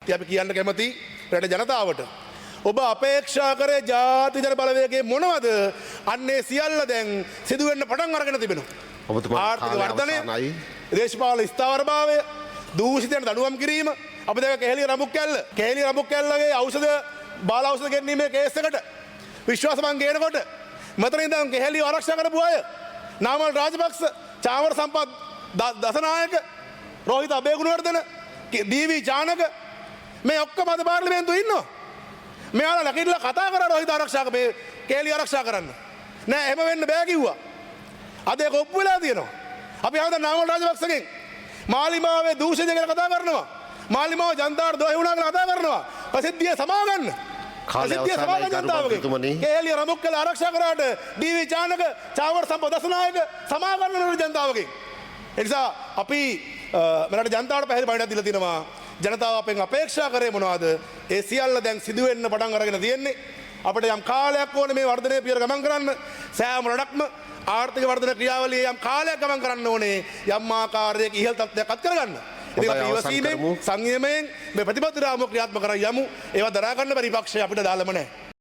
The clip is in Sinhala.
ඉතින් අපි කියන්න කැමති රට ජනතාවට ඔබ අපේක්ෂා කරේ ජාතික බලවේගයේ මොනවද? අන්නේ සියල්ල දැන් සිදු වෙන්න පටන් අරගෙන තිබෙනවා. ආර්ථික වර්ධනය, දේශපාලන ස්ථාවරභාවය, දූෂිතයන් දඩුවම් කිරීම, අපි දැක කැහෙලිය රඹුක් කැල්ලගේ ඖෂධ බාල ඖෂධ ගෙනීමේ කේස් එකට විශ්වාසමන් ගේනකොට මෙතන ඉඳන් කැහෙලිය ආරක්ෂා කරපු අය නාමල් රාජපක්ෂ, චාමර සම්පත් දසනායක, රෝහිත අබේගුණවර්ධන, ඩීවී චානක මේ ඔක්කොම අද පාර්ලිමේන්තුවේ ඉන්නවා. මෙයාලා නැගිටලා කතා කරා රෝහිත ආරක්ෂක මේ කැහෙලිය ආරක්ෂා කරන්න. නෑ එහෙම වෙන්න බෑ කිව්වා. අද ඒක ඔප්පු වෙලා තියෙනවා. අපි ආවද නාමල් රාජපක්ෂගෙන් මාලිමාවේ දූෂණය ගැන කතා කරනවා. මාලිමාව ජනතාවට දෝහි වුණා කියලා කතා කරනවා. ප්‍රසිද්ධිය සමා ගන්න. කැහෙලිය රඹුක් කළ ආරක්ෂා කරාට ඩීවී චානක, චාමර සම්පත් දසනායක සමා ගන්න ජනතාවගෙන්. ඒ නිසා අපි මෙරට ජනතාවට පැහැදිලි බණක් දීලා තිනවා. ජනතාව අපෙන් අපේක්ෂා කරේ මොනවද? ඒ සියල්ල දැන් සිදු වෙන්න පටන් අරගෙන තියෙන්නේ. අපිට යම් කාලයක් ඕනේ මේ වර්ධනය පියවර ගමන් කරන්න. සෑම රටක්ම ආර්ථික වර්ධන ක්‍රියාවලියේ යම් කාලයක් ගමන් කරන්න ඕනේ. යම් ආකාරයක ඉහළ තත්ත්වයක් අත් කරගන්න. ඉතින් අපි ඉවසීමෙන් සංයමයෙන් මේ ප්‍රතිපත්ති රාමුව ක්‍රියාත්මක කරා යමු. ඒවා දරා ගන්න බැරි පක්ෂය අපිට දාලම නැහැ.